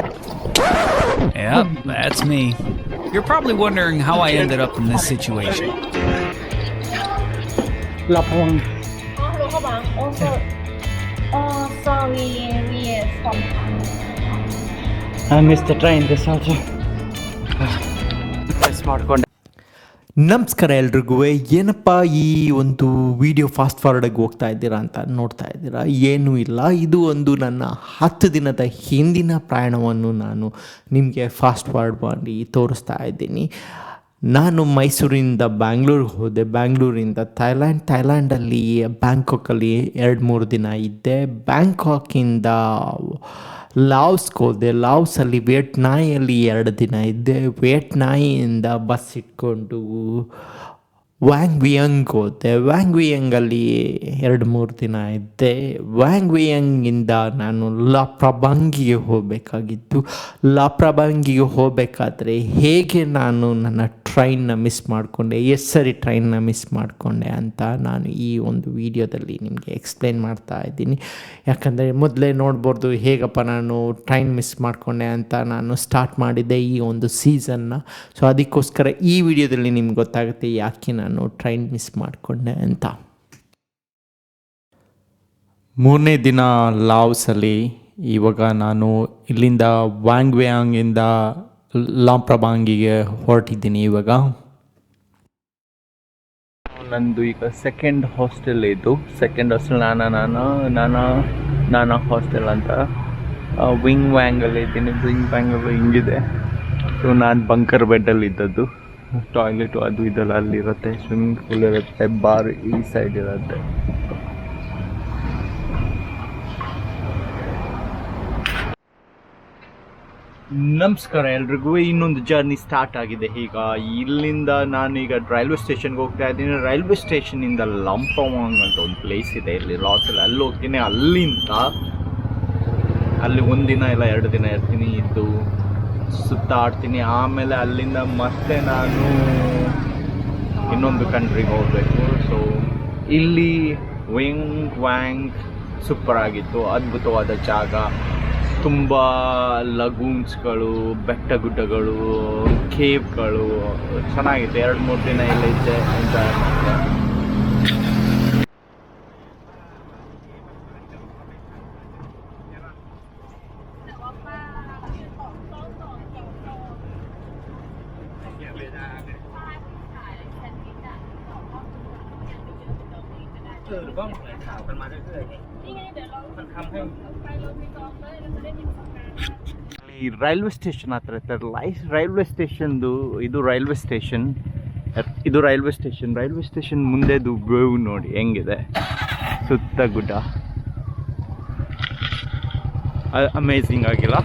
Yep, that's me. You're probably wondering how I ended up in this situation. Lapang. Oh, hello, Kabang. Also, sorry, we from. I missed the train. This also. Miss ಮಾಡ್ಕೊಂಡೆ. ನಮಸ್ಕಾರ ಎಲ್ರಿಗೂ. ಏನಪ್ಪ ಈ ಒಂದು video fast ಫಾರ್ವರ್ಡಾಗಿ ಹೋಗ್ತಾ ಇದ್ದೀರಾ ಅಂತ ನೋಡ್ತಾ ಇದ್ದೀರಾ. ಏನೂ ಇಲ್ಲ, ಇದು ಒಂದು ನನ್ನ 10 ದಿನದ ಹಿಂದಿನ ಪ್ರಯಾಣವನ್ನು ನಾನು ನಿಮಗೆ ಫಾಸ್ಟ್ ಫಾರ್ವರ್ಡ್ ಮಾಡಿ ತೋರಿಸ್ತಾ ಇದ್ದೀನಿ. ನಾನು ಮೈಸೂರಿಂದ ಬ್ಯಾಂಗ್ಳೂರಿಗೆ ಹೋದೆ, ಬ್ಯಾಂಗ್ಳೂರಿಂದ ಥೈಲ್ಯಾಂಡಲ್ಲಿ ಬ್ಯಾಂಕಾಕಲ್ಲಿ 2-3 ದಿನ ಇದ್ದೆ. ಬ್ಯಾಂಕಾಕಿಂದ ಲಾವ್ಸ್ಗೆ ಹೋದೆ, ಲಾವ್ಸಲ್ಲಿ ವಿಯೆಟ್ನಾಮಲ್ಲಿ 2 ದಿನ ಇದ್ದೆ. ವಿಯೆಟ್ನಾಮಿಂದ ಬಸ್ ಇಟ್ಕೊಂಡು ವ್ಯಾಂಗ್ ವಿಯಂಗ್ ಹೋದೆ, ವ್ಯಾಂಗ್ ವಿಯಂಗಲ್ಲಿ 2-3 ದಿನ ಇದ್ದೆ. ವ್ಯಾಂಗ್ ವಿಯಂಗಿಂದ ನಾನು ಲಾ ಪ್ರಭಾಂಗಿಗೆ ಹೋಗಬೇಕಾಗಿತ್ತು. ಲಾ ಪ್ರಭಾಂಗಿಗೆ ಹೋಗಬೇಕಾದ್ರೆ ಹೇಗೆ ನಾನು ನನ್ನ ಟ್ರೈನ್ನ ಮಿಸ್ ಮಾಡಿಕೊಂಡೆ, ಎಷ್ಟು ಸರಿ ಟ್ರೈನ್ನ ಮಿಸ್ ಮಾಡಿಕೊಂಡೆ ಅಂತ ನಾನು ಈ ಒಂದು ವಿಡಿಯೋದಲ್ಲಿ ನಿಮಗೆ ಎಕ್ಸ್ಪ್ಲೇನ್ ಮಾಡ್ತಾ ಇದ್ದೀನಿ. ಯಾಕಂದರೆ ಮೊದಲೇ ನೋಡ್ಬೋದು ಹೇಗಪ್ಪ ನಾನು ಟ್ರೈನ್ ಮಿಸ್ ಮಾಡಿಕೊಂಡೆ ಅಂತ ನಾನು ಸ್ಟಾರ್ಟ್ ಮಾಡಿದ್ದೆ ಈ ಒಂದು ಸೀಸನ್ನ. ಸೊ ಅದಕ್ಕೋಸ್ಕರ ಈ ವಿಡಿಯೋದಲ್ಲಿ ನಿಮ್ಗೆ ಗೊತ್ತಾಗುತ್ತೆ ಯಾಕೆ ನಾನು ಟ್ರೈನ್ ಮಿಸ್ ಮಾಡಿಕೊಂಡೆ ಅಂತ. 3ನೇ ದಿನ ಲಾವ್ಸಲ್ಲಿ. ಇವಾಗ ನಾನು ಇಲ್ಲಿಂದ ವ್ಯಾಂಗ್ ವಿಯಾಂಗಿಂದ ಲಾ ಪ್ರಭಾಂಗಿಗೆ ಹೊರಟಿದ್ದೀನಿ. ಇವಾಗ ನಂದು ಈಗ ಸೆಕೆಂಡ್ ಹಾಸ್ಟೆಲ್ ಇದು. ಸೆಕೆಂಡ್ ಹಾಸ್ಟೆಲ್ ನಾನಾ ಹಾಸ್ಟೆಲ್ ಅಂತ ವಿಂಗ್ ವ್ಯಾಂಗಲ್ಲಿ ಇದ್ದೀನಿ. ವಿಂಗ್ ವ್ಯಾಂಗಲ್ಲಿ ಹಿಂಗಿದೆ. ಸೊ ನಾನು ಬಂಕರ್ ಬೆಡ್ಡಲ್ಲಿ ಇದ್ದದ್ದು. ಟಾಯ್ಲೆಟು ಅದು ಇದೆಲ್ಲ ಅಲ್ಲಿರುತ್ತೆ, ಸ್ವಿಮ್ಮಿಂಗ್ ಪೂಲ್ ಇರುತ್ತೆ, ಬಾರ್ ಈ ಸೈಡ್ ಇರುತ್ತೆ. ನಮಸ್ಕಾರ ಎಲ್ರಿಗೂ. ಇನ್ನೊಂದು ಜರ್ನಿ ಸ್ಟಾರ್ಟ್ ಆಗಿದೆ. ಈಗ ಇಲ್ಲಿಂದ ನಾನೀಗ ರೈಲ್ವೆ ಸ್ಟೇಷನ್ಗೆ ಹೋಗ್ತಾ ಇದ್ದೀನಿ. ರೈಲ್ವೆ ಸ್ಟೇಷನಿಂದ ಲಂಪವಾಂಗ್ ಅಂತ ಒಂದು ಪ್ಲೇಸ್ ಇದೆ ಇಲ್ಲಿ ಲಾಸಲ್ಲಿ, ಅಲ್ಲಿ ಹೋಗ್ತೀನಿ. ಅಲ್ಲಿಂದ ಅಲ್ಲಿ 1 ದಿನ ಇಲ್ಲ 2 ದಿನ ಇರ್ತೀನಿ, ಇದ್ದು ಸುತ್ತಾಡ್ತೀನಿ. ಆಮೇಲೆ ಅಲ್ಲಿಂದ ಮತ್ತೆ ನಾನು ಇನ್ನೊಂದು ಕಂಟ್ರಿಗೆ ಹೋಗಬೇಕು. ಸೊ ಇಲ್ಲಿ ವಿಂಗ್ ವ್ಯಾಂಗ್ ಸೂಪರ್ ಆಗಿತ್ತು, ಅದ್ಭುತವಾದ ಜಾಗ. ತುಂಬ ಲಗೂನ್ಸ್ಗಳು, ಬೆಟ್ಟ ಗುಡ್ಡಗಳು, ಕೇವ್ಗಳು ಚೆನ್ನಾಗಿತ್ತು. 2-3 ದಿನ ಎಲ್ಲ ಇದ್ದೆ, ಎಂಜಾಯ್ ಮಾಡಿದೆ. ಈ ರೈಲ್ವೆ ಸ್ಟೇಷನ್ ಹತ್ರ ಇರ್ತಾರೆ. ರೈಲ್ವೆ ಸ್ಟೇಷನ್ದು ಇದು ರೈಲ್ವೆ ಸ್ಟೇಷನ್ ಮುಂದೆದು ವ್ಯೂ ನೋಡಿ ಹೆಂಗಿದೆ, ಸುತ್ತ ಗುಡ್ಡ. ಅಮೇಝಿಂಗ್ ಆಗಿಲ್ಲ.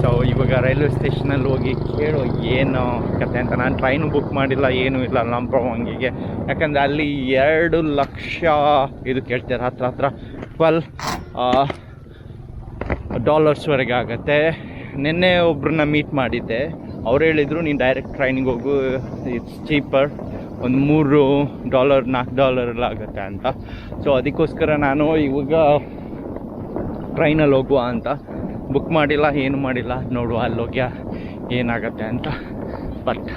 ಸೊ ಇವಾಗ ರೈಲ್ವೆ ಸ್ಟೇಷನಲ್ಲಿ ಹೋಗಿ ಕೇಳೋ ಏನು ಕತೆ ಅಂತ. ನಾನು ಟ್ರೈನು ಬುಕ್ ಮಾಡಿಲ್ಲ, ಏನೂ ಇಲ್ಲ ಲಂಪವಾಂಗಿಗೆ. ಯಾಕಂದರೆ ಅಲ್ಲಿ 2 ಲಕ್ಷ ಇದು ಕೇಳ್ತಾರೆ, ಹತ್ರ $12 ಆಗುತ್ತೆ. ನಿನ್ನೆ ಒಬ್ರನ್ನ ಮೀಟ್ ಮಾಡಿದ್ದೆ, ಅವ್ರು ಹೇಳಿದರು ನೀನು ಡೈರೆಕ್ಟ್ ಟ್ರೈನಿಗೆ ಹೋಗು, ಇಟ್ಸ್ ಚೀಪರ್, ಒಂದು $3 $4 ಆಗುತ್ತೆ ಅಂತ. ಸೊ ಅದಕ್ಕೋಸ್ಕರ ನಾನು ಇವಾಗ ಟ್ರೈನಲ್ಲಿ ಹೋಗುವ ಅಂತ ಬುಕ್ ಮಾಡಿಲ್ಲ, ಏನು ಮಾಡಿಲ್ಲ. ನೋಡುವ ಅಲ್ಲೋಗ್ಯ ಏನಾಗತ್ತೆ ಅಂತ. ಬಟ್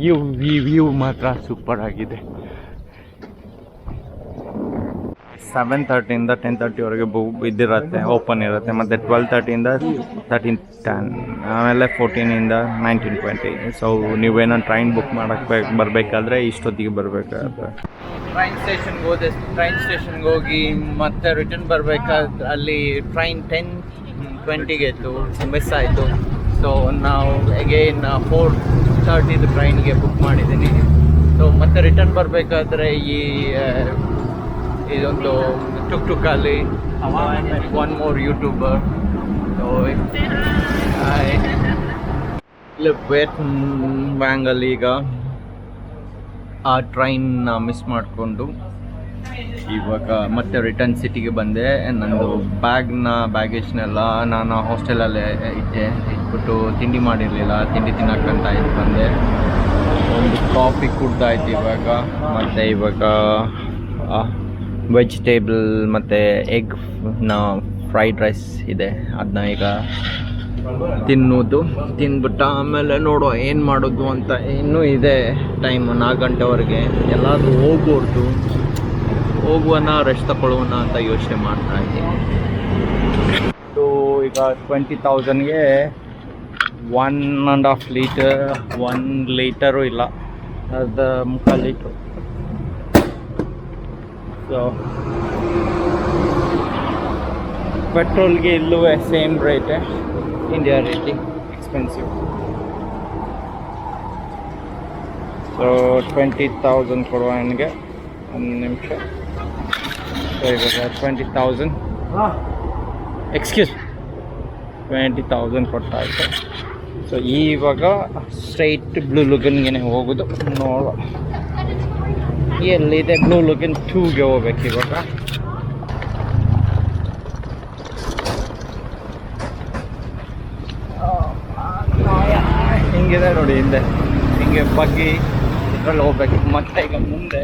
ಈ ವ್ಯೂ ಮಾತ್ರ ಸೂಪರ್ ಆಗಿದೆ. 7:30 10:30ವರೆಗೆ ಇದಿರುತ್ತೆ, ಓಪನ್ ಇರುತ್ತೆ. ಮತ್ತು 12:30 13:10, ಆಮೇಲೆ 14 19:20. ಸೊ ನೀವೇನೋ ಟ್ರೈನ್ ಬುಕ್ ಮಾಡೋಕ್ಕೆ ಬರಬೇಕಾದ್ರೆ ಇಷ್ಟೊತ್ತಿಗೆ ಬರಬೇಕಾಗುತ್ತೆ. ಟ್ರೈನ್ ಸ್ಟೇಷನ್ಗೆ ಹೋಗಿ ಮತ್ತೆ ರಿಟರ್ನ್ ಬರಬೇಕಾದ್ರೆ ಅಲ್ಲಿ ಟ್ರೈನ್ 10:20ಗೆ ಇತ್ತು, ಮಿಸ್ ಆಯಿತು. ಸೊ ನಾವು ಅಗೇನ್ 4:30 ಟ್ರೈನ್ಗೆ ಬುಕ್ ಮಾಡಿದ್ದೀನಿ. ಸೊ ಮತ್ತೆ ರಿಟರ್ನ್ ಬರಬೇಕಾದ್ರೆ ಇದೊಂದು ಟುಕ್-ಟುಕ್ಕಲ್ಲಿ ಒನ್ ಮೋರ್ ಯೂಟ್ಯೂಬರ್. ಸೊ ಇಲ್ಲಿ ವೇಟ್ ವ್ಯಾಂಗಲ್ಲಿ ಈಗ ಆ ಟ್ರೈನ್ನ ಮಿಸ್ ಮಾಡಿಕೊಂಡು ಇವಾಗ ಮತ್ತೆ ರಿಟರ್ನ್ ಸಿಟಿಗೆ ಬಂದೆ. ನನ್ನದು ಬ್ಯಾಗೇಜ್ನೆಲ್ಲ ನಾನು ಹಾಸ್ಟೆಲಲ್ಲೇ ಇಟ್ಬಿಟ್ಟು ತಿಂಡಿ ಮಾಡಿರಲಿಲ್ಲ, ತಿಂಡಿ ತಿನ್ನಕ್ಕಂತ ಬಂದೆ. ಒಂದು ಕಾಫಿ ಕುಡ್ದಾಯ್ತು ಇವಾಗ. ಮತ್ತು ಇವಾಗ ವೆಜಿಟೇಬಲ್ ಮತ್ತು ಎಗ್ನ ಫ್ರೈಡ್ ರೈಸ್ ಇದೆ, ಅದನ್ನ ಈಗ ತಿನ್ನೋದು. ತಿಂದ್ಬಿಟ್ಟು ಆಮೇಲೆ ನೋಡುವ ಏನು ಮಾಡೋದು ಅಂತ. ಇನ್ನೂ ಇದೆ ಟೈಮ್ 4 ಗಂಟೆವರೆಗೆ. ಎಲ್ಲಾದರೂ ಹೋಗುವನ ರೆಸ್ಟ್ ತಗೊಳ್ಳುವನ ಅಂತ ಯೋಚನೆ ಮಾಡ್ತಾ ಇದ್ದೀನಿ. ಈಗ 20,000ಗೆ 1.5 ಲೀಟರ್, 1 ಲೀಟರು ಇಲ್ಲ, ಅದು 3/4 ಲೀಟ್ರು. ಸೊ ಪೆಟ್ರೋಲ್ಗೆ ಇಲ್ಲೂ ಸೇಮ್ ರೇಟೇ, ಇಂಡಿಯಾ ರೇಟಿಂಗ್ ಎಕ್ಸ್ಪೆನ್ಸಿವ್. ಸೊ 20,000 ಕೊಡುವ ನನಗೆ. ಒಂದು ನಿಮಿಷ. ಸೊ ಇವಾಗ 20,000 ಎಕ್ಸ್ಕ್ಯೂಸ್ 20,000 ಕೊಡ್ತಾ ಇತ್ತು. ಸೊ ಇವಾಗ ಸ್ಟ್ರೈಟ್ ಬ್ಲೂ ಲುಗನ್ಗೆ ಹೋಗೋದು. ನೋಡುವ ಎಲ್ಲಿದೆ ಬ್ಲೂ ಲುಗನ್ 2ಗೆ ಹೋಗ್ಬೇಕು ಇವಾಗ. ಹಿಂಗಿದೆ ನೋಡಿ ಹಿಂದೆ, ಹಿಂಗೆ ಬಗ್ಗಿ ಇದ್ರಲ್ಲಿ ಹೋಗ್ಬೇಕು. ಮತ್ತೆ ಈಗ ಮುಂದೆ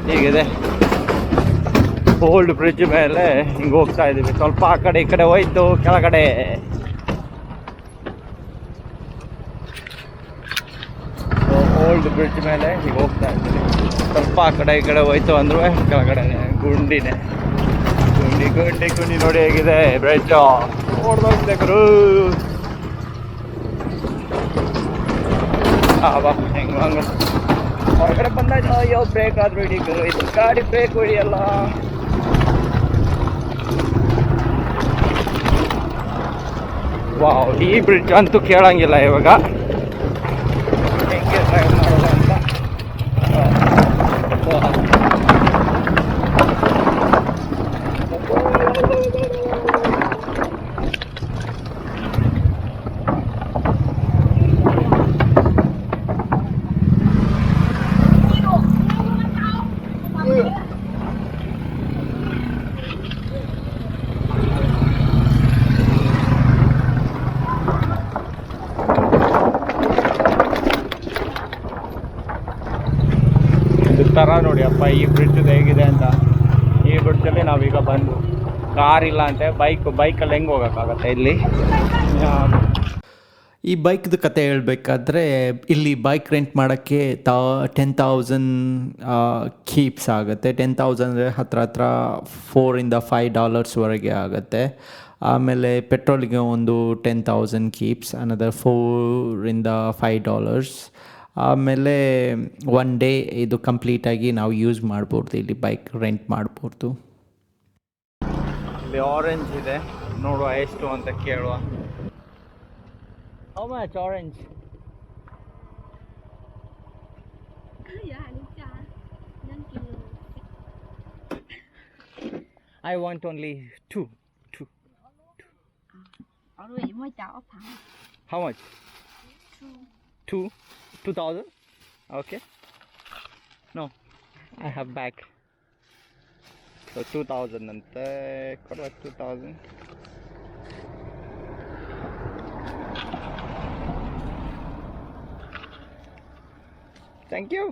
ಹೀಗಿದೆ ಓಲ್ಡ್ ಬ್ರಿಡ್ಜ್ ಮೇಲೆ ಹಿಂಗೆ ಹೋಗ್ತಾ ಇದ್ದೀವಿ. ಸ್ವಲ್ಪ ಆ ಕಡೆ ಈ ಕಡೆ ಹೋಯ್ತು ಕೆಳಗಡೆ. ಓಲ್ಡ್ ಬ್ರಿಡ್ಜ್ ಮೇಲೆ ಹೀಗೆ ಹೋಗ್ತಾ ಇದ್ದೀವಿ. ಸ್ವಲ್ಪ ಆ ಕಡೆ ಈ ಕಡೆ ಹೋಯ್ತು ಅಂದ್ರೂ ಕೆಳಗಡೆನೆ ಗುಂಡಿನೇ. ಗುಂಡಿ ನೋಡಿ ಹೇಗಿದೆ ಬ್ರಿಡ್ಜ್. ನೋಡ್ಬೇಕು ಬಾ ಹೆಂಗೆ ಹಂಗೆ ಹೊರಗಡೆ ಬಂದಾಗ ಅಯ್ಯೋ ಬ್ರೇಕ್ ಆದ್ರೂ ಹಿಡಿದ್ರು, ಇದು ಗಾಡಿ ಬ್ರೇಕ್ ಹೊಡಿಯಲ್ಲ. ವಾವ್, ಈ ಬ್ರಿಡ್ಜ್ ಅಂತೂ ಕೇಳಂಗಿಲ್ಲ ಇವಾಗ. ಹೆಂಗೆ ಡ್ರೈವ್ ಮಾಡೋದು ಅಂತ. ಥರ ನೋಡಿ ಅಪ್ಪ ಈ ಬ್ರಿಡ್ಜ್ ಹೇಗಿದೆ ಅಂತ. ಈ ಬ್ರಿಡ್ಜಲ್ಲಿ ನಾವೀಗ ಬಂದು ಕಾರ್ ಇಲ್ಲ ಅಂತೆ, ಬೈಕಲ್ಲಿ ಹೆಂಗೆ ಹೋಗೋಕ್ಕಾಗತ್ತೆ ಇಲ್ಲಿ. ಈ ಬೈಕ್ದು ಕತೆ ಹೇಳಬೇಕಾದ್ರೆ ಇಲ್ಲಿ ಬೈಕ್ ರೆಂಟ್ ಮಾಡೋಕ್ಕೆ 10,000 ಕೀಪ್ಸ್ ಆಗುತ್ತೆ. 10,000 ಅಂದರೆ ಹತ್ರ $4-5 ಆಗುತ್ತೆ. ಆಮೇಲೆ ಪೆಟ್ರೋಲಿಗೆ ಒಂದು 10,000 ಕೀಪ್ಸ್, ಅನದರ್ $4-5. ಆಮೇಲೆ 1 ಡೇ ಇದು ಕಂಪ್ಲೀಟಾಗಿ ನಾವು ಯೂಸ್ ಮಾಡ್ಬೋದು, ಇಲ್ಲಿ ಬೈಕ್ ರೆಂಟ್ ಮಾಡ್ಬೋದು. ಇಲ್ಲಿ ಆರೆಂಜ್ ಇದೆ, ನೋಡುವ ಎಷ್ಟು ಅಂತ ಕೇಳುವ. How much orange? I want only two. How much? 2,000? Okay. No, I have bag. So 2,000 ante koduva 2,000. Thank you.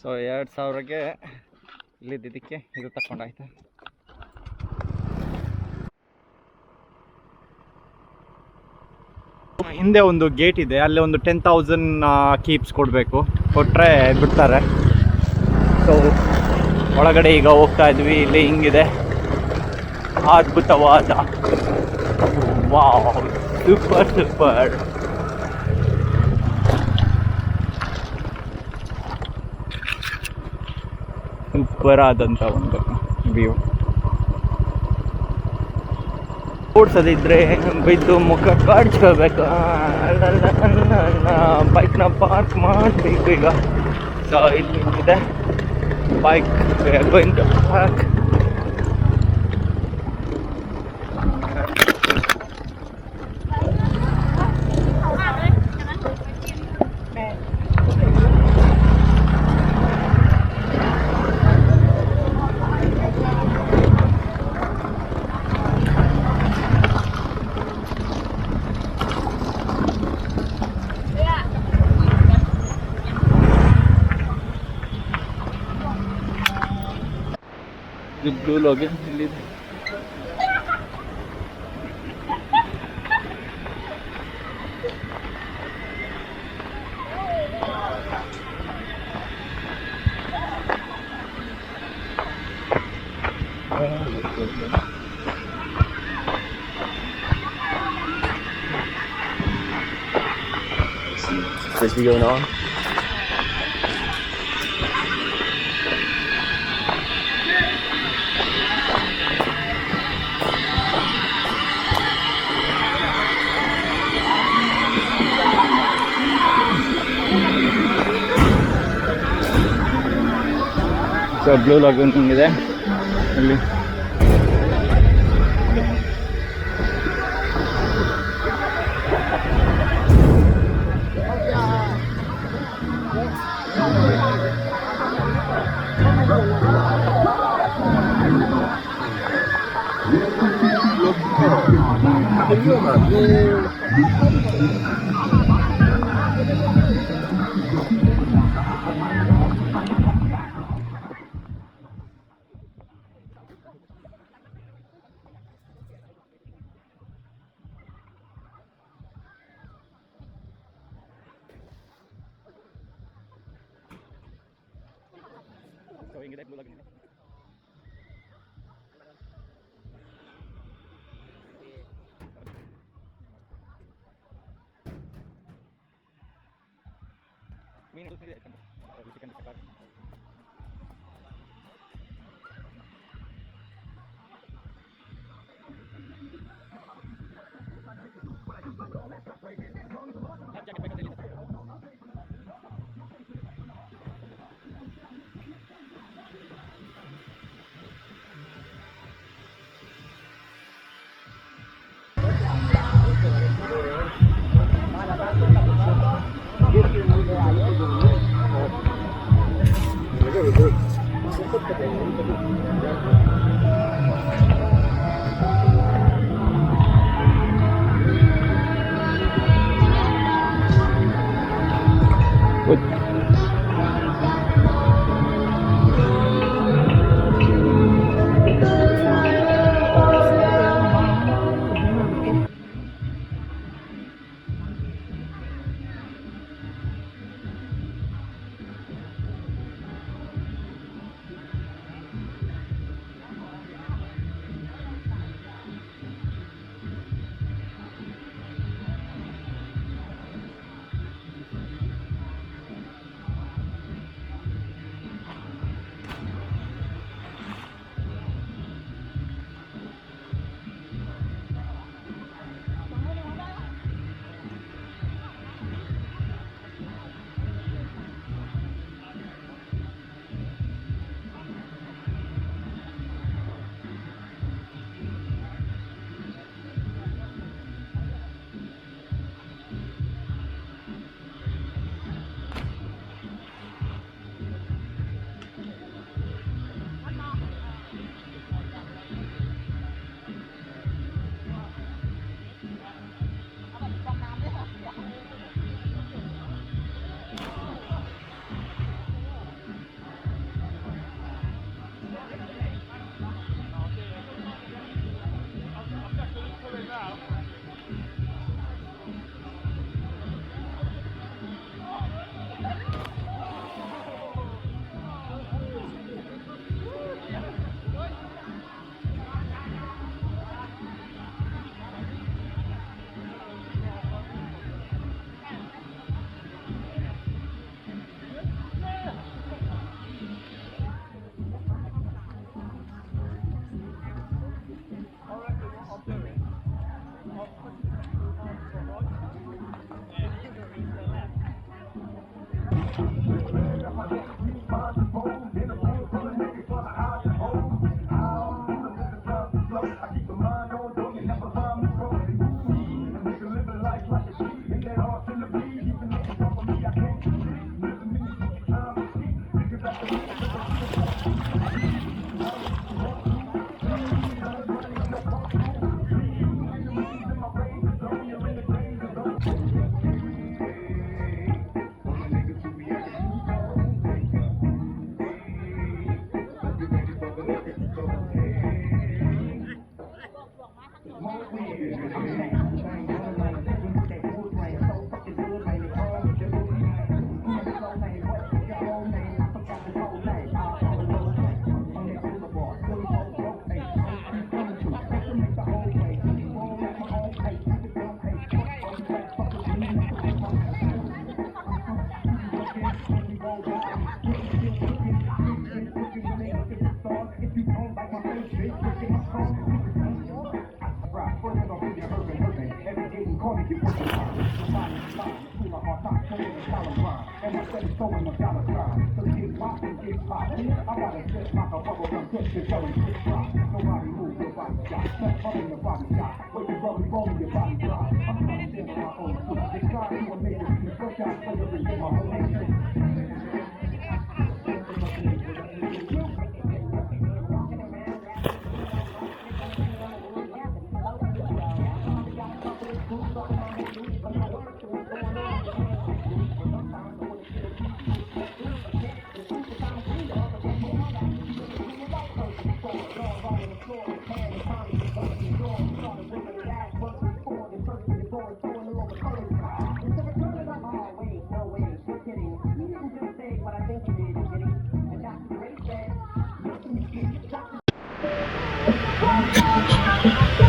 So 2,000ಗೆ ಇಲ್ಲಿದ್ದಕ್ಕೆ ಇದು ತಗೊಂಡಾಯ್ತು. ಹಿಂದೆ ಒಂದು ಗೇಟ್ ಇದೆ, ಅಲ್ಲಿ ಒಂದು 10,000 ಕೀಪ್ಸ್ ಕೊಡಬೇಕು, ಕೊಟ್ಟರೆ ಬಿಡ್ತಾರೆ. ಸೊ ಒಳಗಡೆ ಈಗ ಹೋಗ್ತಾ ಇದ್ವಿ. ಇಲ್ಲಿ ಹಿಂಗಿದೆ ಅದ್ಭುತವಾದ, ವಾವ್, ಸೂಪರ್ ಸೂಪರ್ ಆದಂಥ ಒಂದು ವ್ಯೂ. ಓಡಿಸೋದಿದ್ರೆ ಬಿದ್ದು ಮುಖ ಕಾಡ್ಸ್ಕೋಬೇಕು. ಬೈಕ್ನ ಪಾರ್ಕ್ ಮಾಡಬೇಕು ಈಗ. ಸೊ ಇಲ್ಲಿದೆ bike going to park. Blue Lagoon ಇಲ್ಲಿದೆ. This be going on? So Blue Lagoon ಇದೆ ಅಲ್ಲಿ.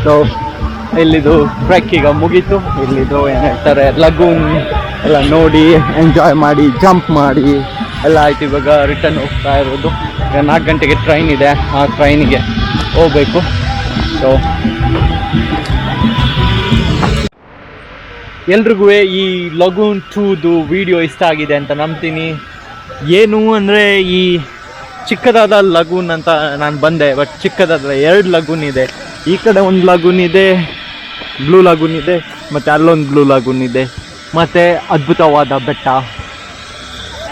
ಸೊ ಇಲ್ಲಿದು ಟ್ರೆಕ್ ಈಗ ಮುಗೀತು. ಇಲ್ಲಿದು ಏನು ಹೇಳ್ತಾರೆ ಲಗೂನ್ ಎಲ್ಲ ನೋಡಿ ಎಂಜಾಯ್ ಮಾಡಿ ಜಂಪ್ ಮಾಡಿ ಎಲ್ಲ ಆಯ್ತು. ಇವಾಗ ರಿಟರ್ನ್ ಹೋಗ್ತಾ ಇರೋದು. ಈಗ 4 ಗಂಟೆಗೆ ಟ್ರೈನ್ ಇದೆ, ಆ ಟ್ರೈನಿಗೆ ಹೋಗ್ಬೇಕು. ಸೊ ಎಲ್ರಿಗೂ ಈ ಲಗೂನ್ 2ದು ವಿಡಿಯೋ ಇಷ್ಟ ಆಗಿದೆ ಅಂತ ನಂಬ್ತೀನಿ. ಏನು ಅಂದರೆ ಈ ಚಿಕ್ಕದಾದ ಲಗೂನ್ ಅಂತ ನಾನು ಬಂದೆ, ಬಟ್ ಚಿಕ್ಕದಾದ 2 ಲಗೂನ್ ಇದೆ. ಈ ಕಡೆ ಒಂದು ಲಗೂನ್ ಇದೆ, ಬ್ಲೂ ಲಗೂನ್ ಇದೆ, ಮತ್ತು ಅಲ್ಲೊಂದು ಬ್ಲೂ ಲಗೂನ್ ಇದೆ, ಮತ್ತು ಅದ್ಭುತವಾದ ಬೆಟ್ಟ.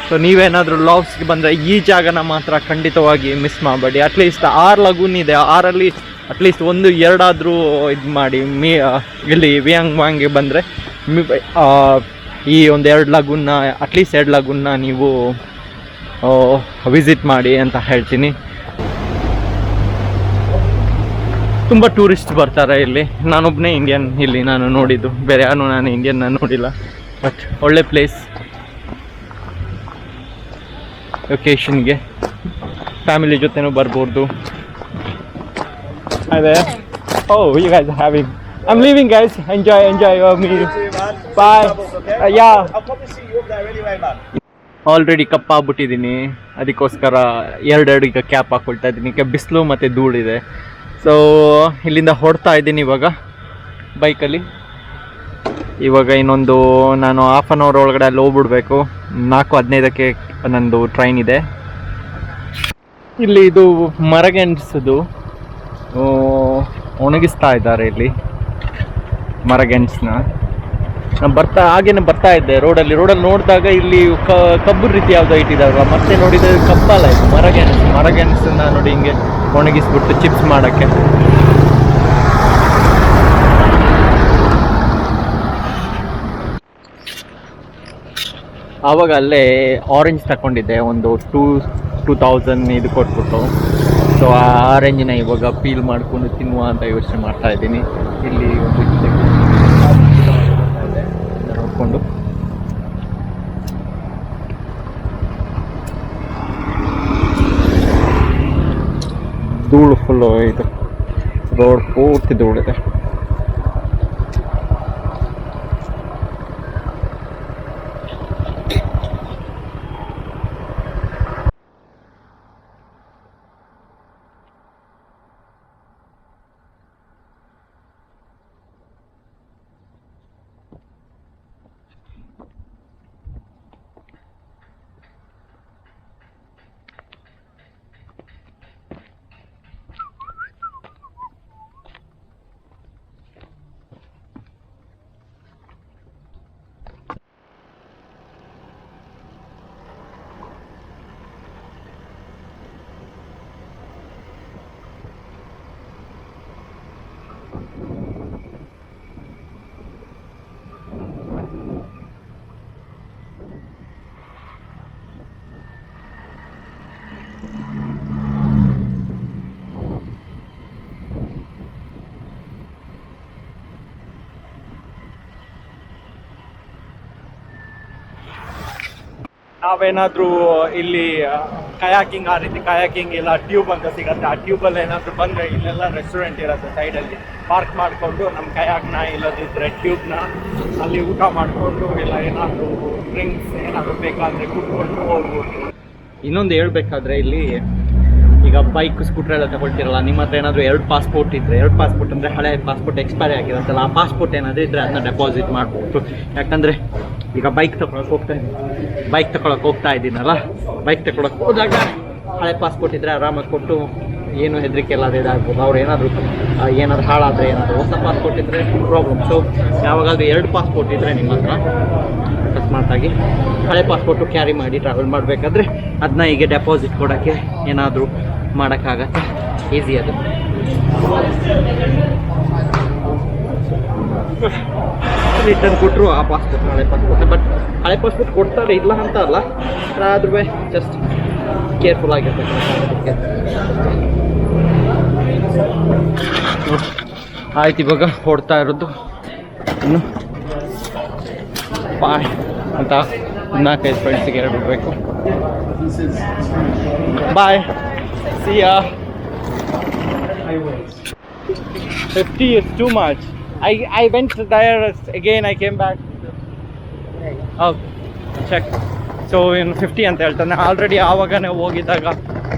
ಸೊ ನೀವೇನಾದರೂ ಲಾಗ್ಸ್ಗೆ ಬಂದರೆ ಈ ಜಾಗನ ಮಾತ್ರ ಖಂಡಿತವಾಗಿ ಮಿಸ್ ಮಾಡಬೇಡಿ. ಅಟ್ಲೀಸ್ಟ್ 6 ಲಗೂನ್ ಇದೆ, 6ರಲ್ಲಿ ಅಟ್ಲೀಸ್ಟ್ 1-2 ಆದರೂ ಇದು ಮಾಡಿ. ಇಲ್ಲಿ ವಿಯಾಂಗ್ವಾಂಗ್ಗೆ ಬಂದರೆ ಈ ಒಂದು 2 ಲಗೂನ್ನ ಅಟ್ಲೀಸ್ಟ್ 2 ಲಗೂನ್ನ ನೀವು ವಿಸಿಟ್ ಮಾಡಿ ಅಂತ ಹೇಳ್ತೀನಿ. ತುಂಬ ಟೂರಿಸ್ಟ್ ಬರ್ತಾರೆ ಇಲ್ಲಿ. ನಾನೊಬ್ಬನೇ ಇಂಡಿಯನ್ ಇಲ್ಲಿ ನಾನು ನೋಡಿದ್ದು, ಬೇರೆ ಯಾರು ನಾನು ಇಂಡಿಯನ್ನ ನೋಡಿಲ್ಲ. ಬಟ್ ಒಳ್ಳೆ ಪ್ಲೇಸ್, ಲೊಕೇಶನ್ಗೆ ಫ್ಯಾಮಿಲಿ ಜೊತೆನೂ ಬರ್ಬೋದು. ಅದೇ you guys are having. I'm leaving guys. Enjoy your meal. Bye. Yeah. I'll probably see you there anyway, man. Already ಕಪ್ಪಾಗ್ಬಿಟ್ಟಿದ್ದೀನಿ, ಅದಕ್ಕೋಸ್ಕರ 2 ಈಗ ಕ್ಯಾಪ್ ಹಾಕ್ಕೊಳ್ತಾ ಇದ್ದೀನಿ. ಈಗ ಬಿಸಿಲು ಮತ್ತು ಧೂಳಿದೆ. ಸೊ ಇಲ್ಲಿಂದ ಹೊಡ್ತಾ ಇದ್ದೀನಿ ಇವಾಗ ಬೈಕಲ್ಲಿ. ಇವಾಗ ಇನ್ನೊಂದು ನಾನು 1/2 hour ಒಳಗಡೆ ಅಲ್ಲಿ ಹೋಗ್ಬಿಡ್ಬೇಕು. 4:15ಕ್ಕೆ ನಂದು ಟ್ರೈನ್ ಇದೆ. ಇಲ್ಲಿ ಇದು ಮರಗೆಣಸದು ಒಣಗಿಸ್ತಾ ಇದ್ದಾರೆ ಇಲ್ಲಿ ಮರಗೆಣಸನ್ನ. ಹಾಗೇನೆ ಬರ್ತಾ ಇದ್ದೆ ರೋಡಲ್ಲಿ ನೋಡಿದಾಗ ಇಲ್ಲಿ ಕಬ್ಬು ರೀತಿ ಯಾವುದೋ ಇಟ್ಟಿದ್ದಾರಲ್ಲ, ಮತ್ತೆ ನೋಡಿದರೆ ಕಬ್ಬಲ್ಲ, ಇದು ಮರಗೆಣಸನ್ನ ನೋಡಿ ಹಿಂಗೆ ಒಣಗಿಸ್ಬಿಟ್ಟು ಚಿಪ್ಸ್ ಮಾಡೋಕ್ಕೆ. ಆವಾಗ ಅಲ್ಲೇ ಆರೆಂಜ್ ತಗೊಂಡಿದ್ದೆ, ಒಂದು 2000 ಇದು ಕೊಟ್ಬಿಟ್ಟು. ಸೊ ಆ ಆರೆಂಜಿನ ಇವಾಗ ಪೀಲ್ ಮಾಡಿಕೊಂಡು ತಿನ್ನುವ ಅಂತ ಯೋಚನೆ ಮಾಡ್ತಾ ಇದ್ದೀನಿ. ಇಲ್ಲಿ ಒಂದು ನೋಡಿಕೊಂಡು ಧೂಳು ಫುಲ್ಲು, ಇದು ರೋಡ್ ಪೂರ್ತಿ ಧೂಳಿದೆ. ನಾವೇನಾದರೂ ಇಲ್ಲಿ ಕಯಾಕಿಂಗ್ ಆ ರೀತಿ ಕಯಾಕಿಂಗ್ ಇಲ್ಲ ಟ್ಯೂಬ್ ಅಂತ ಸಿಗುತ್ತೆ, ಆ ಟ್ಯೂಬಲ್ಲಿ ಏನಾದರೂ ಬಂದರೆ ಇಲ್ಲೆಲ್ಲ ರೆಸ್ಟೋರೆಂಟ್ ಇರುತ್ತೆ ಸೈಡಲ್ಲಿ, ಪಾರ್ಕ್ ಮಾಡಿಕೊಂಡು ನಮ್ಮ ಕಯಾಕ್ನ ಇಲ್ಲದಿದ್ದರೆ ಟ್ಯೂಬ್ನ ಅಲ್ಲಿ ಊಟ ಮಾಡಿಕೊಂಡು ಇಲ್ಲ ಏನಾದರೂ ಡ್ರಿಂಕ್ಸ್ ಏನಾದರೂ ಬೇಕಾದರೆ ಕುತ್ಕೊಂಡು ಹೋಗ್ಬೋದು. ಇನ್ನೊಂದು ಹೇಳ್ಬೇಕಾದ್ರೆ ಇಲ್ಲಿ ಈಗ ಬೈಕ್ ಸ್ಕೂಟ್ರ್ ಎಲ್ಲ ತಗೊಳ್ತಿರಲ್ಲ, ನಿಮ್ಮ ಹತ್ರ ಏನಾದರೂ 2 ಪಾಸ್ಪೋರ್ಟ್ ಇದ್ದರೆ, 2 ಪಾಸ್ಪೋರ್ಟ್ ಅಂದರೆ ಹಳೆ ಪಾಸ್ಪೋರ್ಟ್ ಎಕ್ಸ್ಪೈರಿ ಆಗಿರುತ್ತಲ್ಲ, ಆ ಪಾಸ್ಪೋರ್ಟ್ ಏನಾದರೂ ಇದ್ದರೆ ಅದನ್ನ ಡೆಪಾಸಿಟ್ ಮಾಡ್ಬೋದು. ಯಾಕಂದರೆ ಈಗ ಬೈಕ್ ತಗೊಳಕ್ಕೆ ಹೋಗ್ತಾ ಇದ್ದೀನಲ್ಲ, ಬೈಕ್ ತಗೊಳಕ್ಕೆ ಹೋದಾಗ ಹಳೆ ಪಾಸ್ಪೋರ್ಟ್ ಇದ್ದರೆ ಆರಾಮಾಗಿ ಕೊಟ್ಟು ಏನು ಹೆದರಿಕೆ ಎಲ್ಲ ಇದಾಗ್ಬೋದು. ಅವ್ರು ಏನಾದರೂ ಹಾಳಾದರೆ ಏನಾದರೂ ಹೊಸ ಪಾಸ್ಪೋರ್ಟ್ ಇದ್ದರೆ ಪ್ರಾಬ್ಲಮ್. ಸೊ ಯಾವಾಗಾದ್ರೂ 2 ಪಾಸ್ಪೋರ್ಟ್ ಇದ್ದರೆ ನಿಮ್ಮ ಹತ್ರ ಅಕಸ್ಮಾತಾಗಿ ಹಳೆ ಪಾಸ್ಪೋರ್ಟು ಕ್ಯಾರಿ ಮಾಡಿ ಟ್ರಾವೆಲ್ ಮಾಡಬೇಕಾದ್ರೆ ಅದನ್ನ ಹೀಗೆ ಡೆಪಾಸಿಟ್ ಕೊಡೋಕ್ಕೆ ಏನಾದರೂ ಮಾಡೋಕ್ಕಾಗತ್ತೆ, ಈಸಿ ಅದು. ರಿಟರ್ನ್ ಕೊಟ್ಟರು ಆ ಪಾಸ್ಪೋರ್ಟ್ ಹಳೆ ಪಾಸ್ಪೋರ್ಟ್, ಬಟ್ ಹಳೆ ಪಾಸ್ಪೋರ್ಟ್ ಕೊಡ್ತಾರೆ ಇಲ್ಲ ಅಂತ ಅಲ್ಲ, ಆದ್ರೂ ಜಸ್ಟ್ ಕೇರ್ಫುಲ್ ಆಗಿರ್ಬೇಕು. ಆಯ್ತು, ಇವಾಗ ಹೊಡ್ತಾ ಇರೋದು ಇನ್ನು ಬಾಯ್ ಅಂತ 4-5 ಫ್ರೆಂಡ್ಸಿಗೆ ಹೇಳ್ಬಿಡ್ಬೇಕು. ಬಾಯ್, C yeah. 50 is too much. I went there again, I came back. Oh, check. So in 50 ಅಂತ ಹೇಳ್ತಾನೆ. ಆಲ್ರೆಡಿ ಆವಾಗನೇ ಹೋಗಿದ್ದಾಗ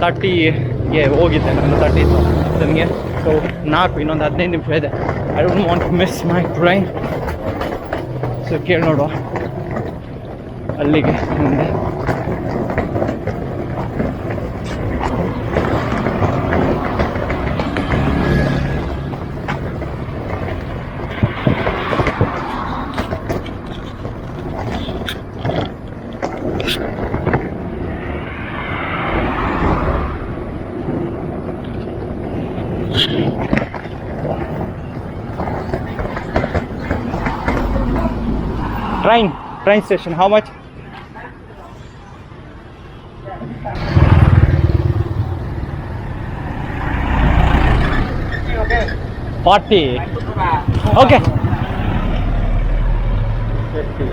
30ಗೆ ಹೋಗಿದ್ದೆ ನಾನು, 30,000ಗೆ. ಸೊ ಇನ್ನೊಂದು 15 ನಿಮಿಷ ಇದೆ. I don't want to miss my train. So ಕೇಳಿ ನೋಡುವ ಅಲ್ಲಿಗೆ ಮುಂದೆ. Train station, how much? Okay. 40. Okay. 50.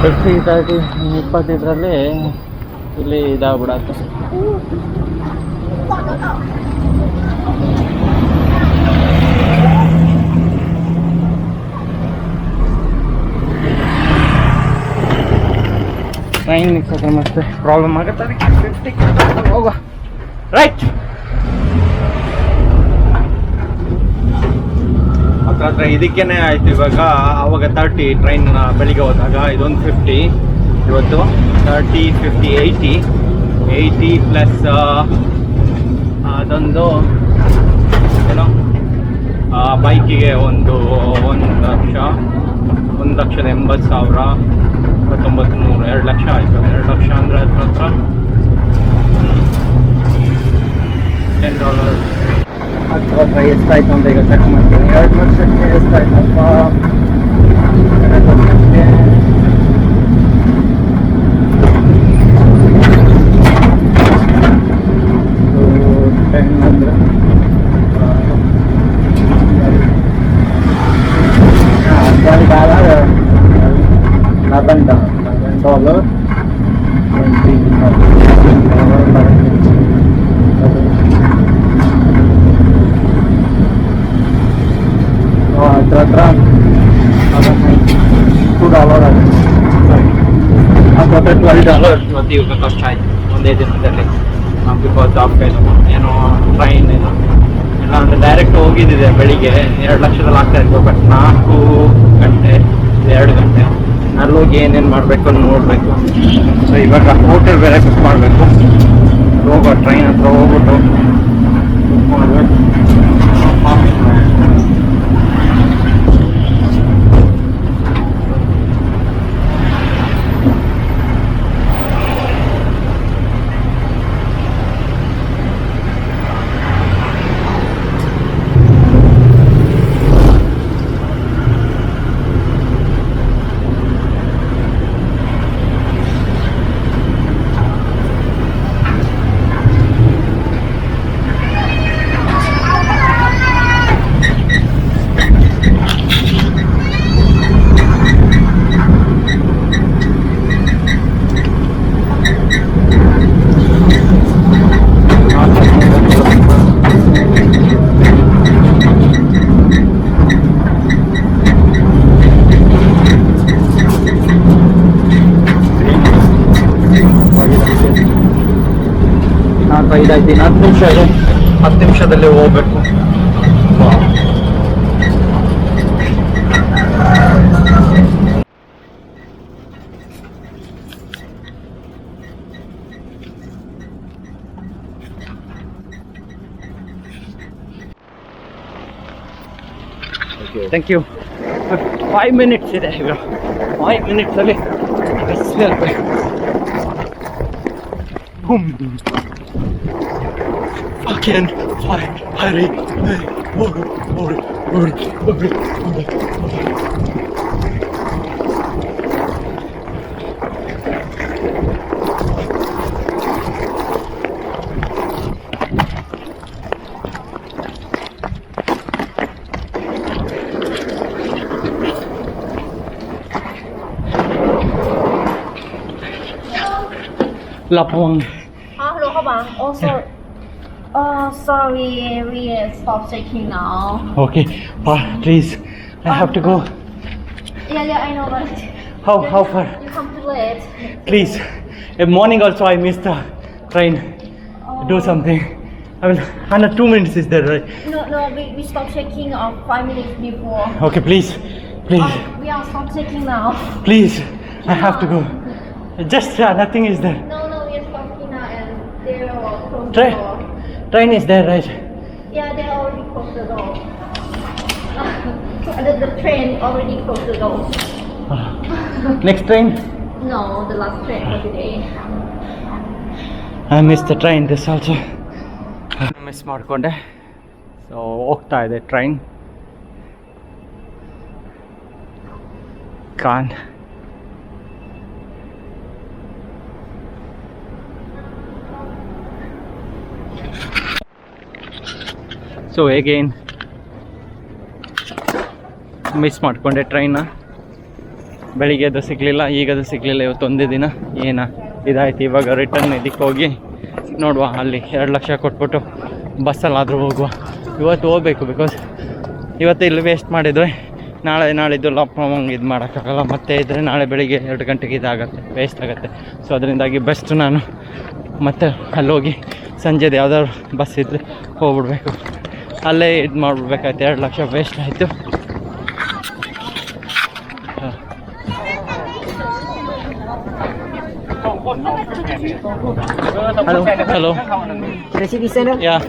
$50, $30, $20 ಇಲ್ಲಿ ಇದಾಗ್ಬಿಡತ್ತೆ. ಟ್ರೈನ್ ನಿಲ್ಸೋಕೆ ಮತ್ತೆ ಪ್ರಾಬ್ಲಮ್ ಆಗುತ್ತೆ, ಅದಕ್ಕೆ 50 ಹೋಗುವ. ರೈಟ್, ಹತ್ರ ಇದಕ್ಕೇನೆ ಆಯ್ತು. ಇವಾಗ ಆವಾಗ 30 ಟ್ರೈನ್ ಬೆಳಿಗ್ಗೆ ಹೋದಾಗ, ಇದೊಂದು 50, ಇವತ್ತು 30, 50, 80 ಪ್ಲಸ್ ಅದೊಂದು ಏನೋ ಬೈಕಿಗೆ ಒಂದು 1,80,000, 9,900, 2 ಲಕ್ಷ ಆಯಿತು. 2 ಲಕ್ಷ ಅಂದರೆ ಹತ್ರ $10 ಹತ್ರ ಎಷ್ಟಾಯ್ತು ಅಂತ ಈಗ ಚೆಕ್ ಮಾಡ್ತೀನಿ. 2 ಲಕ್ಷಕ್ಕೆ ಎಷ್ಟಾಯ್ತಪ್ಪ? 2 ಲಕ್ಷಕ್ಕೆ 10 ಅಂದರೆ $11, ಹತ್ರ $2 ಆಗಿದೆ. ಹತ್ರ $12 ಇವತ್ತು ಇವಾಗ ಖರ್ಚು ಆಯಿತು ಒಂದೇ ದಿನದಲ್ಲಿ. ಬಿಕಾಸ್ ಆಫ್ ಏನೋ ಟ್ರೈನ್ ಇಲ್ಲ ಅಂದರೆ ಡೈರೆಕ್ಟ್ ಹೋಗಿದ್ದಿದೆ ಬೆಳಿಗ್ಗೆ 2 ಲಕ್ಷದಲ್ಲಿ ಆಗ್ತಾ ಇತ್ತು. ಬಟ್ 4 ಗಂಟೆ 2 ಗಂಟೆ ಅಲ್ಲೋಗಿ ಏನೇನು ಮಾಡಬೇಕು ನೋಡಬೇಕು. ಸೊ ಇವಾಗ ಹೋಟೆಲ್ ಬೇರೆ ಬುಕ್ ಮಾಡಬೇಕು. ಹೋಗೋ ಟ್ರೈನ್ ಹತ್ರ ಹೋಗ್ಬಿಟ್ಟು ಬುಕ್ ಮಾಡಬೇಕು. 5 ಆಯ್ತು, ಇನ್ನು 10 ನಿಮಿಷ ಇದೆ, 10 ನಿಮಿಷದಲ್ಲಿ ಹೋಗ್ಬೇಕು. Thank you. 5 ಮಿನಿಟ್ಸ್ ಇದೆ ಈಗ. 5 ಮಿನಿಟ್ಸಲ್ಲಿ Fucking fly, hurry, hurry. Lapong. Hello, how about also? Sorry, we stop checking now. Okay, please, I have to go. Yeah, I know, but How far? you come too late. Please. In morning also I missed the train. Do something. I mean, under 2 minutes is there, right? No, we stop checking 5 minutes before. Okay, please. We are stop checking now. Please, I have to go. Just nothing is there. No, we are stopping now and they will close the door. Train is there, right? Yeah, they already closed the door. The train already closed the door. Next train? No, the last train for today. I missed the train this also. Miss ಮಾಡಿಕೊಂಡೆ. So ಹೋಗ್ತಾ ಇದೆ train. ಕಾನ್ so ಹೇಗೇನು miss ಮಾಡಿಕೊಂಡೆ ಟ್ರೈನ. ಬೆಳಿಗ್ಗೆ ಅದು ಸಿಗಲಿಲ್ಲ, ಈಗದು ಸಿಗಲಿಲ್ಲ. ಇವತ್ತು ಒಂದೇ ದಿನ ಇದಾಯ್ತು. ಇವಾಗ ರಿಟರ್ನ್ ಇದಕ್ಕೆ ಹೋಗಿ ನೋಡುವ, ಅಲ್ಲಿ 2 ಲಕ್ಷ ಕೊಟ್ಬಿಟ್ಟು ಬಸ್ಸಲ್ಲಾದರೂ ಹೋಗುವ. ಇವತ್ತು ಹೋಗ್ಬೇಕು, ಬಿಕಾಸ್ ಇವತ್ತು ಇಲ್ಲಿ ವೇಸ್ಟ್ ಮಾಡಿದರೆ ನಾಳಿದ್ದು ಲಾಂಗ್ ಇದು ಮಾಡೋಕ್ಕಾಗಲ್ಲ. ಮತ್ತೆ ಇದ್ದರೆ ನಾಳೆ ಬೆಳಿಗ್ಗೆ 2 ಗಂಟೆಗೆ ಇದಾಗುತ್ತೆ, ವೇಸ್ಟ್ ಆಗುತ್ತೆ. ಸೊ ಅದರಿಂದಾಗಿ ಬೆಸ್ಟ್ ನಾನು ಮತ್ತೆ ಅಲ್ಲೋಗಿ ಸಂಜೆದು ಯಾವ್ದಾದ್ರು ಬಸ್ ಇದ್ದರೆ ಹೋಗ್ಬಿಡ್ಬೇಕು. ಅಲ್ಲೇ ಇದು ಮಾಡಿಬಿಡ್ಬೇಕಾಯ್ತು. 2 ಲಕ್ಷ ವೇಸ್ಟ್ ಆಯಿತು. Hello. Yeah.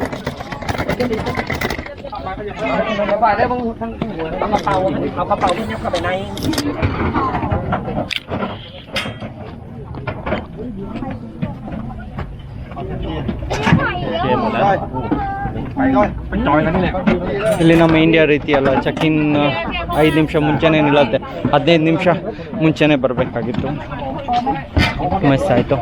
ಇಲ್ಲಿ ನಮ್ಮ ಇಂಡಿಯಾ ರೀತಿ ಅಲ್ಲ, ಚೆಕ್-ಇನ್ 5 ನಿಮಿಷ ಮುಂಚೆನೇ ನಿಲ್ಲುತ್ತೆ. 15 ನಿಮಿಷ ಮುಂಚೆನೇ ಬರಬೇಕಾಗಿತ್ತು. ಮಿಸ್ ಆಯಿತು.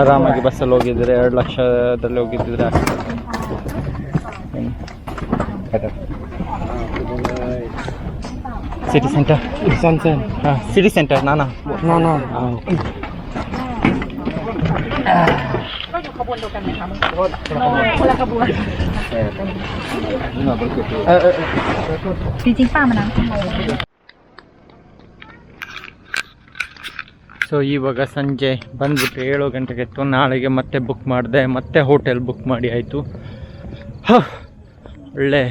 ಆರಾಮಾಗಿ ಬಸ್ಸಲ್ಲಿ ಹೋಗಿದ್ರೆ 2 ಲಕ್ಷದಲ್ಲಿ ಹೋಗಿದ್ದಿದ್ರೆ ಸಿಟಿ ಸೆಂಟರ್. ಸಿಟಿ ಸೆಂಟರ್ ನಾನಾ ಸೊ ಇವಾಗ ಸಂಜೆ ಬಂದ್ಬಿಟ್ಟು 7 ಗಂಟೆಗೆ ಇತ್ತು. ನಾಳೆಗೆ ಮತ್ತೆ ಬುಕ್ ಮಾಡಿದೆ, ಮತ್ತೆ ಹೋಟೆಲ್ ಬುಕ್ ಮಾಡಿ ಆಯಿತು. ಒಳ್ಳೆ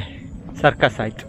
ಸರ್ಕಸ್ ಆಯಿತು.